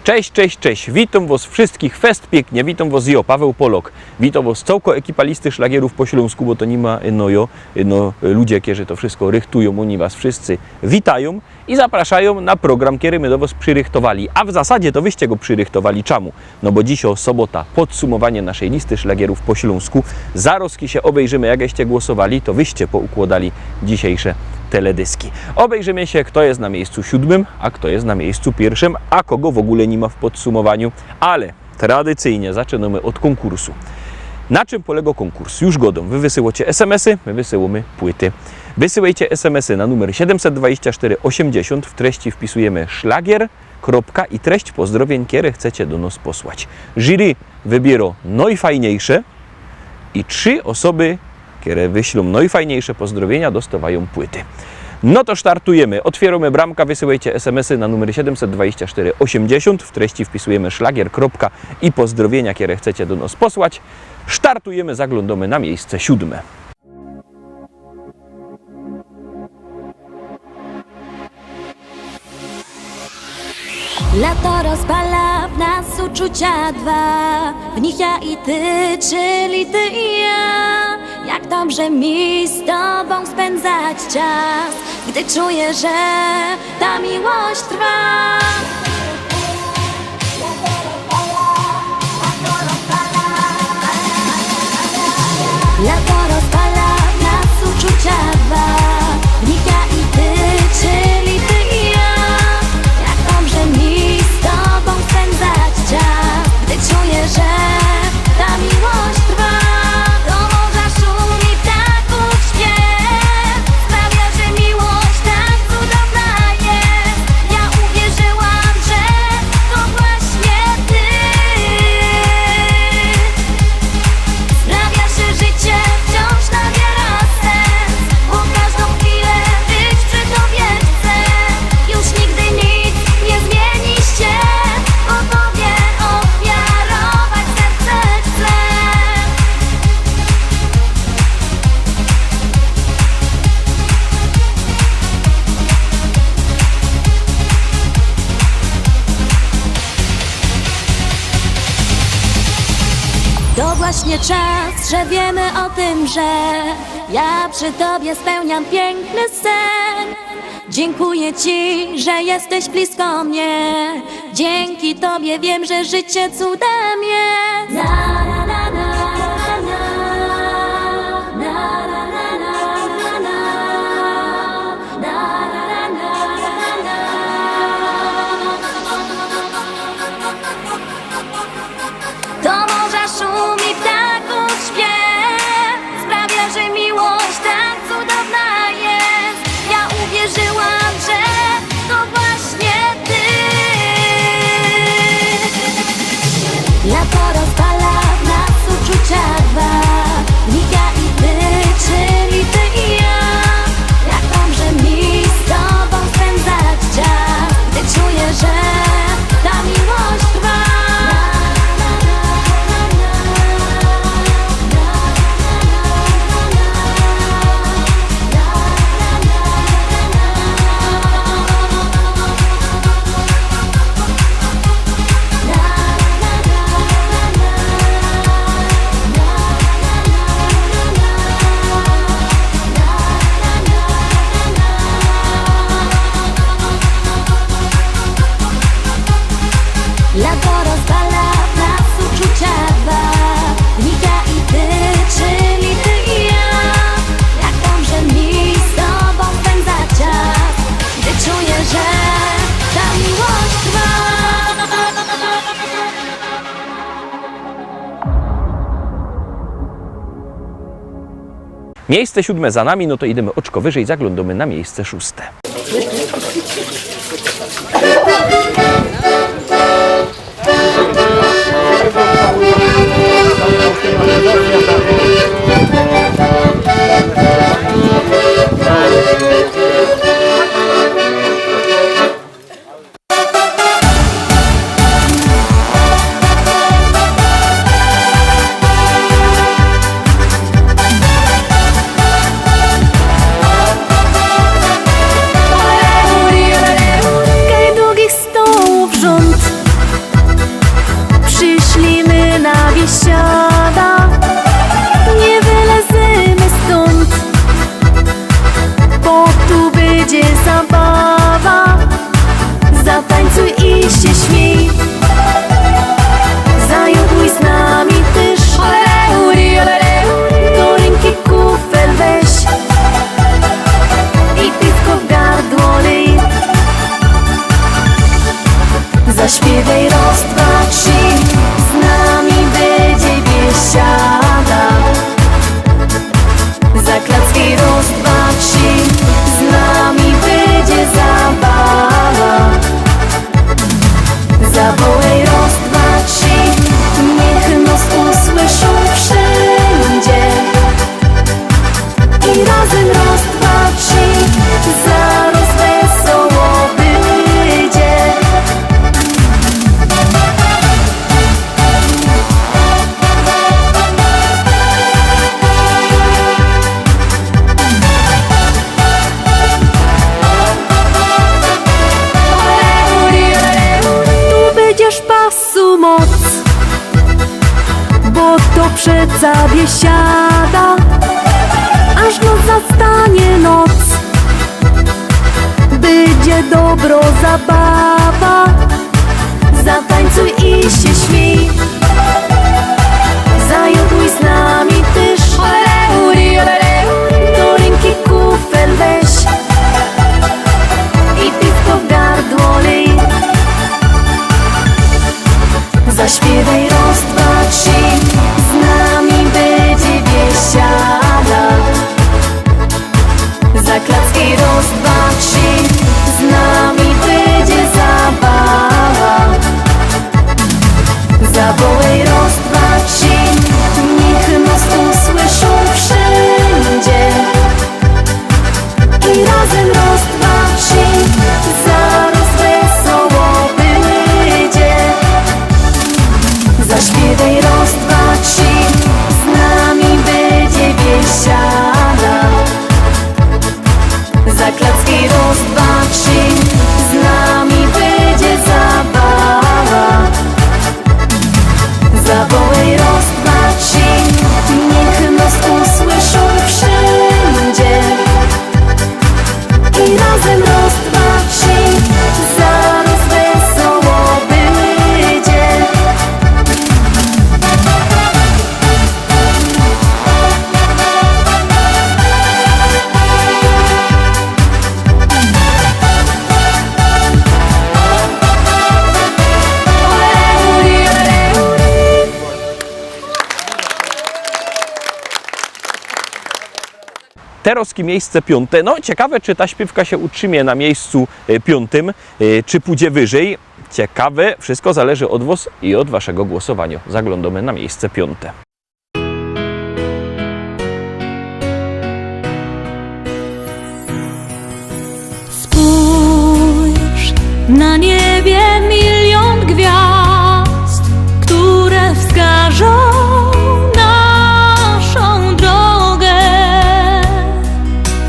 Cześć, cześć, cześć. Witam was wszystkich fest pięknie. Witam was ja, Paweł Polok. Witam was całko ekipa listy szlagierów po śląsku, bo to nie ma ludzie, którzy to wszystko rychtują, oni was wszyscy witają i zapraszają na program, który my do was przyrychtowali. A w zasadzie to wyście go przyrychtowali czemu? No bo dzisiaj sobota, podsumowanie naszej listy szlagierów po śląsku. Zaraz się obejrzymy, jakście głosowali, to wyście poukładali dzisiejsze teledyski. Obejrzymy się, kto jest na miejscu 7, a kto jest na miejscu 1, a kogo w ogóle nie ma w podsumowaniu, ale tradycyjnie zaczynamy od konkursu. Na czym polega konkurs? Już godą. Wy wysyłacie SMS-y, my wysyłamy płyty. Wysyłajcie SMS-y na numer 72480, w treści wpisujemy szlagier, kropka i treść pozdrowień, które chcecie do nas posłać. Jury wybiera najfajniejsze i 3 osoby, które wyślą najfajniejsze pozdrowienia, dostawają płyty. No to startujemy. Otwieramy bramka, wysyłajcie SMS-y na numer 72480. W treści wpisujemy szlagier, kropka i pozdrowienia, które chcecie do nas posłać. Startujemy, zaglądamy na miejsce 7. Lato rozpala w nas uczucia dwa, w nich ja i ty, czyli ty i ja. Jak dobrze mi z tobą spędzać czas, gdy czuję, że ta miłość trwa. Lato rozpala w nas uczucia dwa, w nich ja i ty, czyli ty i ja. Jak dobrze mi z tobą spędzać czas, gdy czuję, że ta miłość trwa. Do morza szumi ptaków śpiew, sprawia, że miłość tak cudowna jest. Ja uwierzyłam, że to właśnie ty. Sprawia, że życie wciąż nabiera sens, bo każdą chwilę być przy tobie chcę. Już nigdy nic nie zmieni się, bo tobie ofiarować serce chcę. To właśnie czas, że wiemy o tym, że ja przy tobie spełniam piękny sen. Dziękuję ci, że jesteś blisko mnie. Dzięki tobie wiem, że życie cudem jest. Na, na, na, na, na, na, na, na, na, na, na, na, na. Do morza szumi ptaków śpiew, sprawia, że miłość tak cudowna jest. Ja uwierzyłam, że to właśnie ty. Lato rozpala w nas uczucia dwa, w nich ja i ty, czyli ty i ja. Jak dobrze mi z tobą spędzać czas, gdy czuję, że ta miłość trwa. Lato rozpala w nas uczucia dwa, w nich ja i ty, czyli ty i ja. Jak dobrze mi z tobą spędzać czas, gdy czuję, że ta miłość trwa. Miejsce 7 za nami, no to idziemy oczko wyżej, zaglądamy na miejsce 6. Zaśpiewaj raz, dwa, trzy, z nami będzie biesiada. Zaklacki raz, dwa, trzy, z nami będzie zabawa. Zawołaj raz, dwa, trzy, niech nas usłyszą wszędzie. I razem raz, dwa, trzy, zaraz wesoło będzie. Tu będziesz pasu moc, bo to przeca biesiada, aż noc zastanie noc. Będzie dobro zabawa, zatańcuj i się śmiej. Zajoduj z nami też, do ręki kufel weź i piwko w gardło lej. Zaśpiewaj raz, dwa, trzy, z nami będzie biesiada. Zaklacki raz, dwa, trzy, z nami będzie zabawa. Zawołaj raz, dwa, trzy, niech nas usłyszą wszędzie. I razem raz, dwa, trzy, zaraz wesoło będzie. Zaśpiewaj raz, dwa, trzy, z nami będzie biesiada. Zaklacki raz, dwa, trzy, z nami będzie zabawa. Zawołaj raz, dwa, trzy, niech nas usłyszą wszędzie. I razem raz, dwa, trzy, zaraz wesoło będzie. Terowskie miejsce piąte. No ciekawe, czy ta śpiewka się utrzymie na miejscu piątym, czy pójdzie wyżej. Ciekawe, wszystko zależy od was i od waszego głosowania. Zaglądamy na miejsce piąte. Spójrz, na niebie milion gwiazd, które wskażą naszą drogę.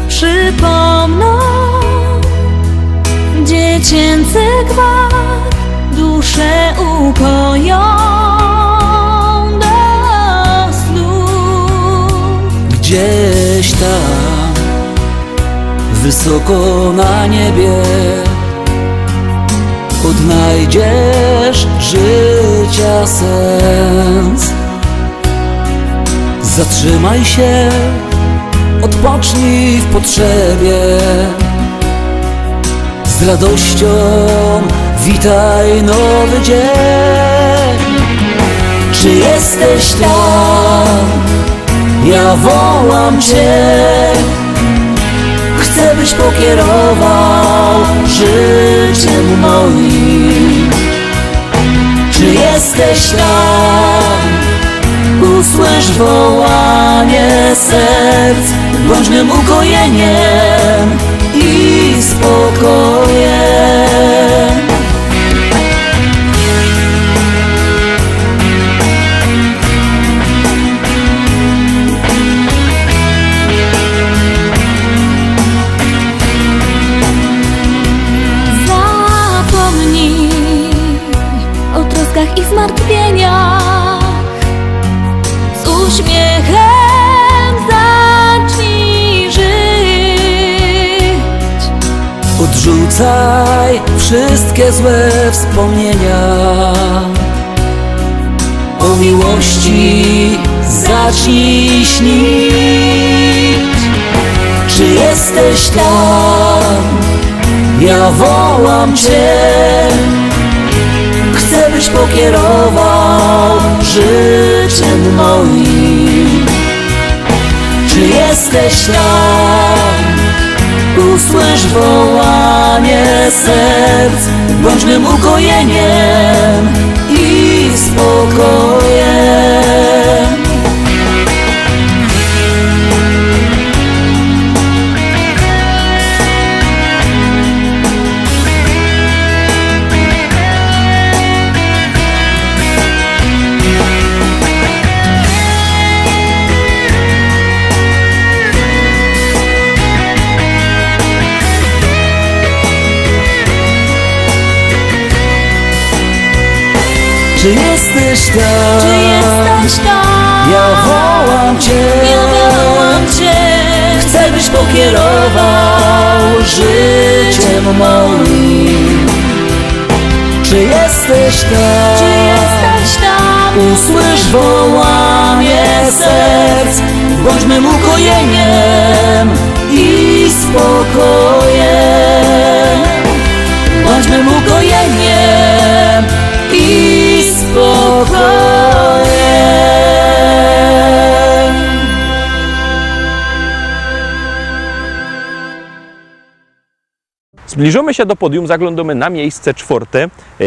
Przypomną dziecięcy gwar, duszę ukoją do snu. Gdzieś tam, wysoko na niebie, odnajdziesz życia sens. Zatrzymaj się, odpocznij w potrzebie. Z radością witaj nowy dzień. Czy jesteś tam? Ja wołam Cię. Chcę, byś pokierował życiem moim. Czy jesteś tam? Usłysz wołanie serc, bądź mym ukojeniem i spokojem. Zapomnij o troskach i zmartwieniach, z uśmiechem zacznij żyć. Odrzucaj wszystkie złe wspomnienia. O miłości zacznij śnić. Czy jesteś tam? Ja wołam Cię. byś pokierował życiem moim. Czy jesteś tam? Usłysz wołanie serc, bądź mym ukojeniem i spokojem. Czy jesteś tam? Czy jesteś tam? Ja wołam Cię, chcę byś pokierował życiem moim. Czy jesteś tam? Czy jesteś tam? Usłysz wołanie serc, bądź mym ukojeniem i spokojem. Bądź mym ukojeniem i spokojem. Zbliżamy się do podium, zaglądamy na miejsce 4.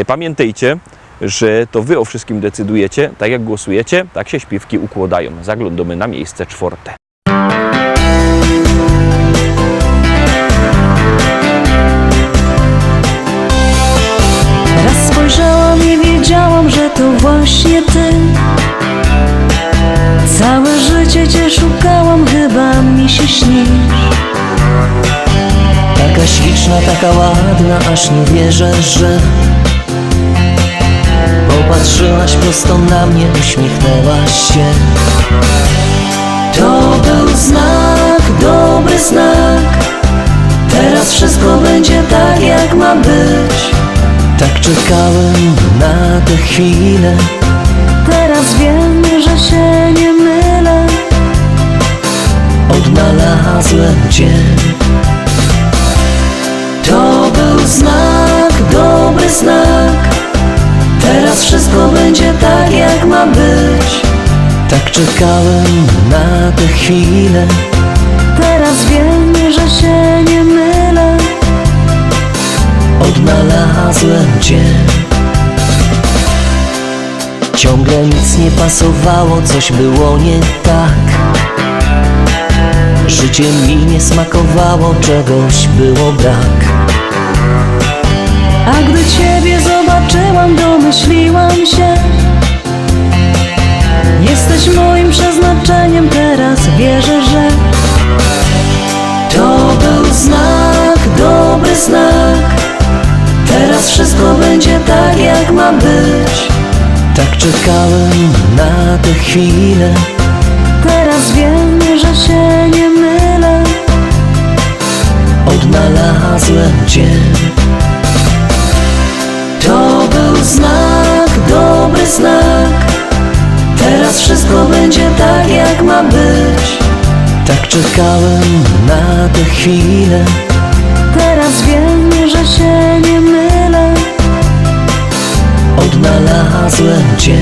Pamiętajcie, że to Wy o wszystkim decydujecie. Tak jak głosujecie, tak się śpiewki układają. Zaglądamy na miejsce 4. Raz spojrzałam i wiedziałam, że to właśnie Ty. Całe życie Cię szukałam, chyba mi się śnisz. Taka śliczna, taka ładna, aż nie wierzę, że popatrzyłaś prosto na mnie, uśmiechnęłaś się. To był znak, dobry znak. Teraz wszystko będzie tak, jak ma być. Tak czekałem na tę chwilę. Teraz wiem, że się nie mylę. Odnalazłem Cię. To był znak, dobry znak. Teraz wszystko będzie tak, jak ma być. Tak czekałem na tę chwilę. Teraz wiem, że się nie mylę. Odnalazłem Cię. Ciągle nic nie pasowało, coś było nie tak. Życie mi nie smakowało, czegoś było brak. A gdy Ciebie zobaczyłam, domyśliłam się. Jesteś moim przeznaczeniem, teraz wierzę, że To był znak, dobry znak. Teraz wszystko będzie tak, jak ma być. Tak czekałem na tę chwilę. teraz wiem, że się nie mylę. Odnalazłem Cię. To był znak, dobry znak. Teraz wszystko będzie tak, jak ma być. Tak czekałem na tę chwilę. Teraz wiem, że się nie mylę. Odnalazłem Cię.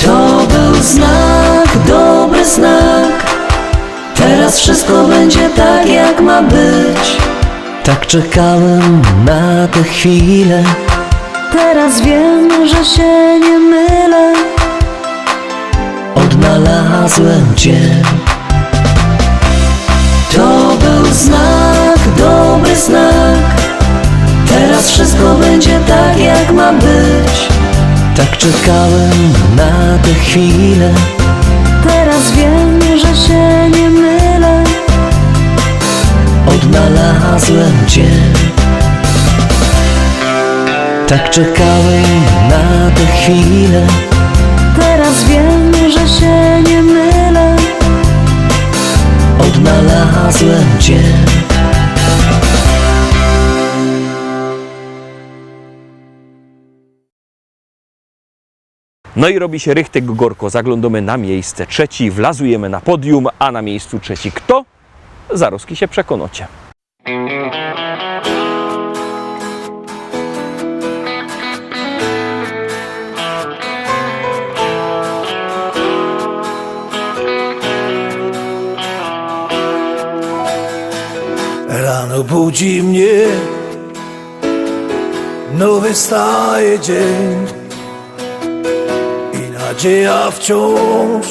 To był znak, dobry znak. Teraz wszystko będzie tak, jak ma być. Tak czekałem na tę chwilę. Teraz wiem, że się nie mylę. Odnalazłem Cię. To był znak, dobry znak. Teraz wszystko będzie tak, jak ma być. Tak czekałem na tę chwilę. Teraz wiem, że się nie mylę. Odnalazłem Cię. Tak czekałem na tę chwilę. Teraz wiem, że się nie mylę. Odnalazłem Cię. No i robi się rychtek gorko. Zaglądamy na miejsce 3, wlazujemy na podium, a na miejscu 3 kto? Zaroski się przekonacie. budzi mnie nowy staje dzień i nadzieja wciąż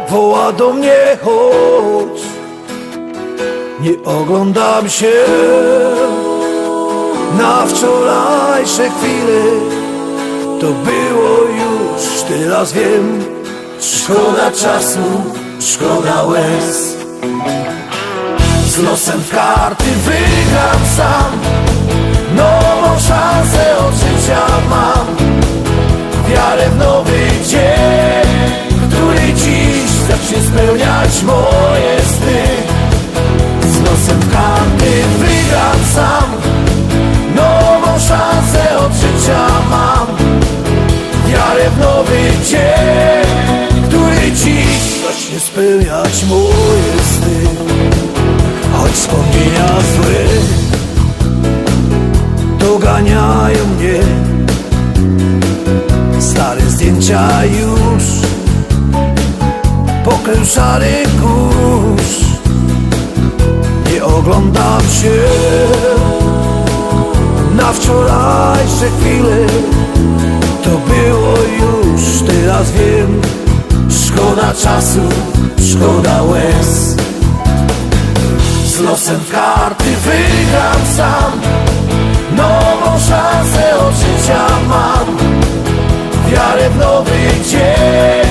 woła do mnie, chodź. Nie oglądam się na wczorajsze chwile, to było już, teraz wiem. Szkoda czasu, szkoda łez. Z losem w karty wygram sam, nową szansę od życia mam. Wiarę w nowy dzień, który dziś zacznie spełniać moje sny. Z losem w karty wygram sam, nową szansę od życia mam. Wiarę w nowy dzień, który dziś zacznie spełniać moje sny. Choć wspomnienia złe doganiają mnie, stare zdjęcia już pokrył szary kurz. Nie oglądam się na wczorajsze chwile, to było już, teraz wiem. Szkoda czasu, szkoda łez. Z losem w karty wygram sam, nową szansę od życia mam. Wiarę w nowy dzień,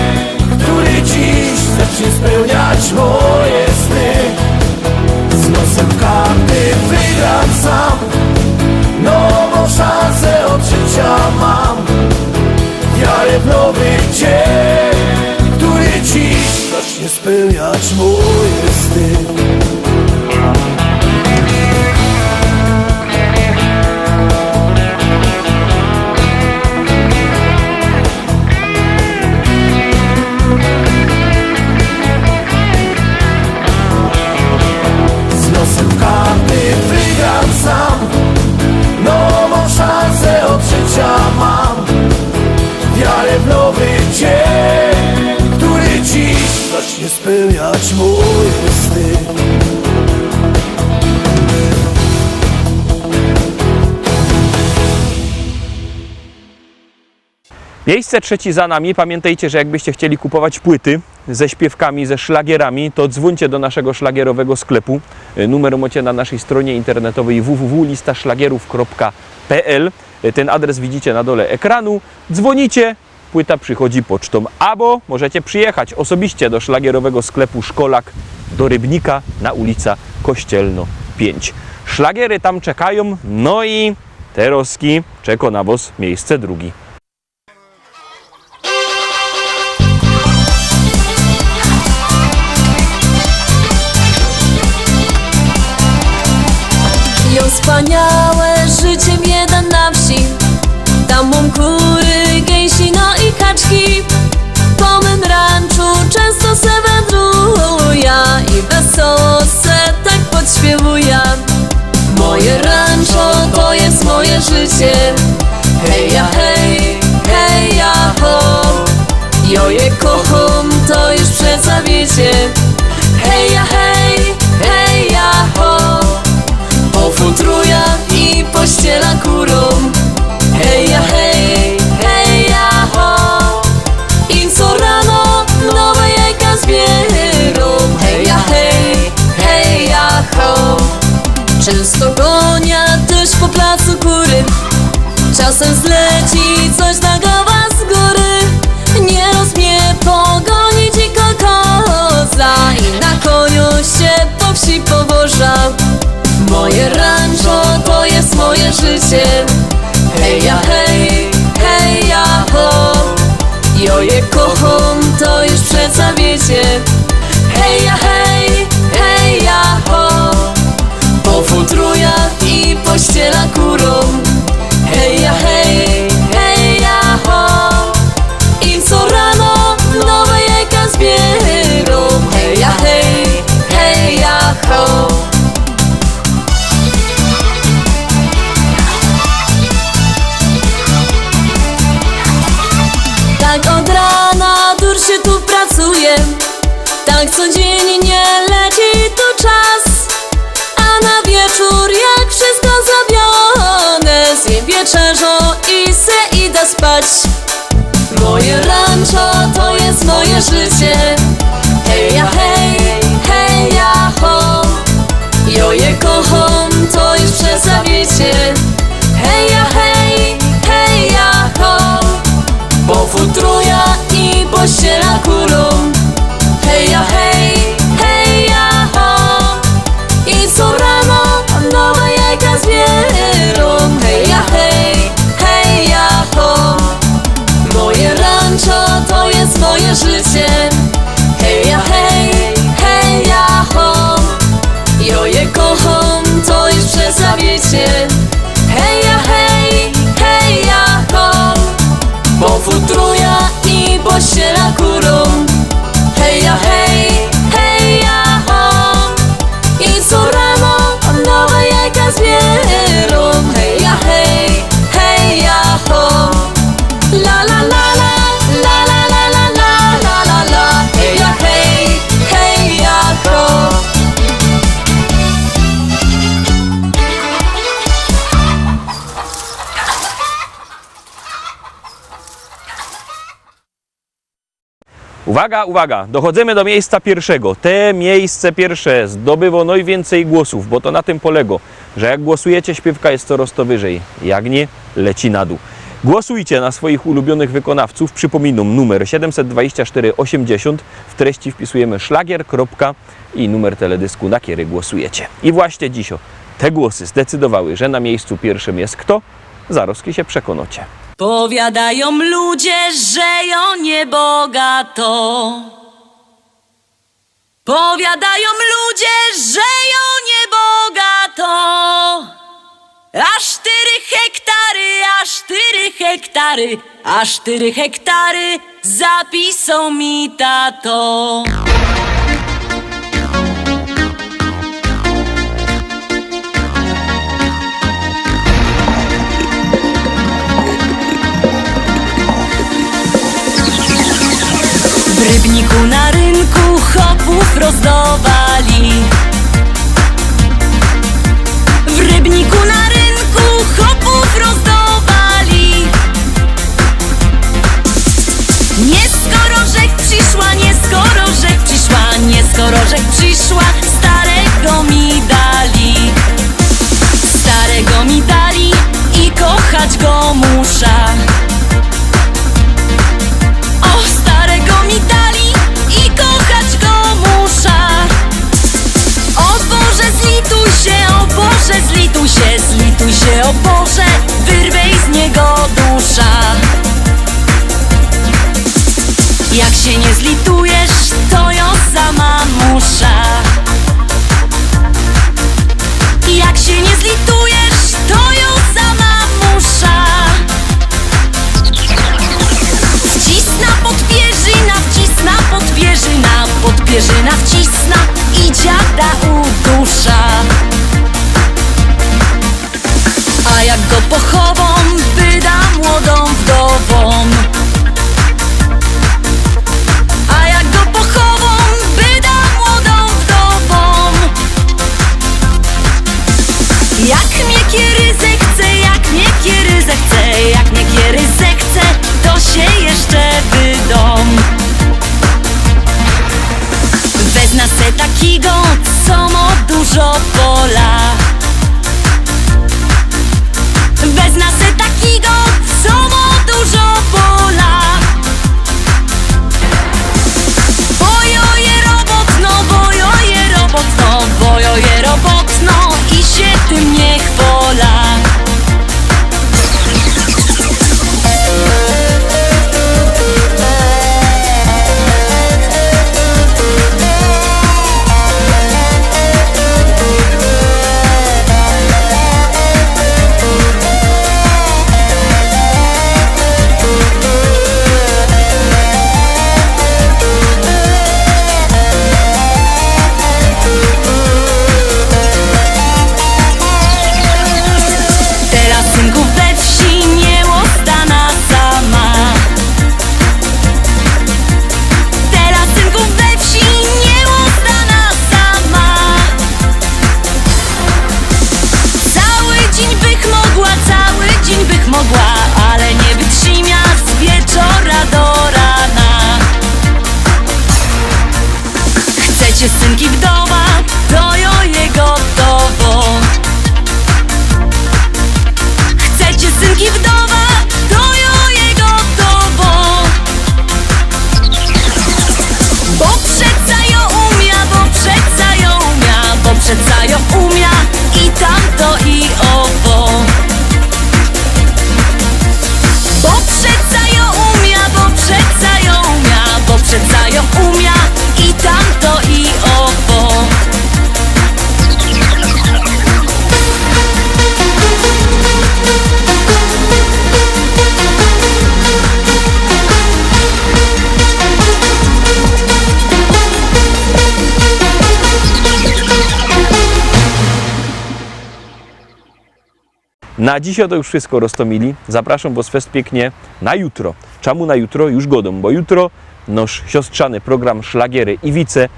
który dziś zacznie spełniać moje sny. Z losem w karty wygram sam, nową szansę od życia mam. Wiarę w nowy dzień, który dziś zacznie spełniać moje sny. Z losem w karty wygram sam, nową szansę od życia mam. Wiarę w nowy dzień, który dziś zacznie spełniać moje sny. Miejsce trzecie za nami. Pamiętajcie, że jakbyście chcieli kupować płyty ze śpiewkami, ze szlagierami, to dzwońcie do naszego szlagierowego sklepu. Numer macie na naszej stronie internetowej www.listaszlagierów.pl. Ten adres widzicie na dole ekranu. Dzwonicie, płyta przychodzi pocztą. Albo możecie przyjechać osobiście do szlagierowego sklepu Szkolak do Rybnika na ulica Kościelno 5. Szlagiery tam czekają, no i teroski czeka na was miejsce drugie. Jo wspaniałe życie jeden na wsi. Tam mam kury, gęsi, no i kaczki. Po mym ranczu często se wędruję i wesoło se tak podśpiewuję. Moje rancho to jest moje życie. Hej ja hej, hej ja ho. Jo je kocham, to już przeca wiecie. Hej ja hej, hej ja ho. Pofutruja i pościela kurą. Hej ja hej, hej ja ho. I co rano nowe jajka zbierą. Hej ja hej, hej ja ho. Często gonia też po placu kury. Czasem zleci coś na głowa z góry. Nieraz mnie pogoni dzika koza i na koniu się po wsi powoża. Moje rancho to jest moje życie. Hej ja hej, hej ja ho. Jo je kocham, to już przeca wiecie. Hej ja hej, hej ja ho. Pofutruja i pościela kurą. Hej ja hej, hej ja ho. I co rano nowe jajka zbierą. Hej ja hej, hej ja ho. Tak od rana dur się tu pracuje. Tak codziennie leci tu czas. A na nasze życie. Hej ja, hej ja, ho. Jo je kocham, to już przesawiecie. Hej ja, hej ja, ho. Bo futruja i pościela kurą. Hej ja, hej ja, ho. I co rano nowe jajka zbierą. Hej ja, hej ja, ho. La la la la, la la la la la la la la. Hej ja, hej ja, ho. Uwaga, uwaga, dochodzimy do miejsca pierwszego. Te miejsce pierwsze zdobyło najwięcej głosów, bo to na tym polega, że jak głosujecie, śpiewka jest coraz to wyżej. Jak nie, leci na dół. Głosujcie na swoich ulubionych wykonawców. Przypominam, numer 72480. W treści wpisujemy szlagier. I numer teledysku, na który głosujecie. I właśnie dziś te głosy zdecydowały, że na miejscu pierwszym jest kto? Zaraz się przekonacie. Powiadają ludzie, że ją niebogato. Powiadają ludzie, że ją niebogato. Aż 4 hektary, aż 4 hektary, aż 4 hektary zapisał mi tato. W Rybniku na rynku chopów rozdawali. W Rybniku na rynku chopów rozdawali. Nie skoro żech przyszła, nie skoro żech przyszła, nie skoro żech przyszła, starego mi dali. Starego mi dali i kochać go muszę. O, starego mi dali i kochać go muszę. O Boże, zlituj się, o Boże, zlituj się, zlituj się, o Boże, wyrwej z niego dusza. Jak się nie zlitujesz, to ją sama muszę. Jak się nie zlitujesz, to ją sama muszę. Wcisna podpierzyna, wcisna podpierzyna, podpierzyna wcisna i dziada udusza. A jak go pochową, wyda młodą wdową. A jak go pochową, wyda młodą wdową. Jak mnie kieryzę chce, jak mnie kieryzę chce, jak mnie kieryzę chce, to się jeszcze wydom. Wezna se takiego, co ma dużo pola. Wezna se takiego, co ma dużo pola. Bojo je robotno, bojo je robotno, bojo je robotno i się tym nie chwola. Synki wdowa, to ją je gotowo. Chcecie synki wdowa, to ją je gotowo. Bo przeca ją umia, bo przeca ją umia, bo przeca ją umia i tamto i owo. Na dzisiaj to już wszystko, Rostomili. Zapraszam Was fest pięknie na jutro. Czemu na jutro? Już godą, bo jutro nasz siostrzany program Szlagiery i Wice.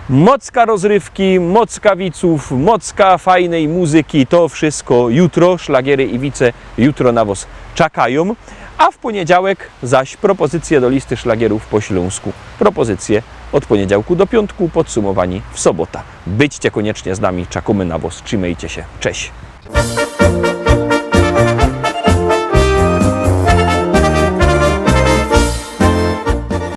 Mocka rozrywki, mocka wiców, mocka fajnej muzyki. To wszystko jutro. Szlagiery i Wice jutro na Was czekają. A w poniedziałek zaś propozycje do listy szlagierów po śląsku. Propozycje od poniedziałku do piątku, podsumowani w sobota. Byćcie koniecznie z nami, czekamy na Was. Trzymajcie się. Cześć!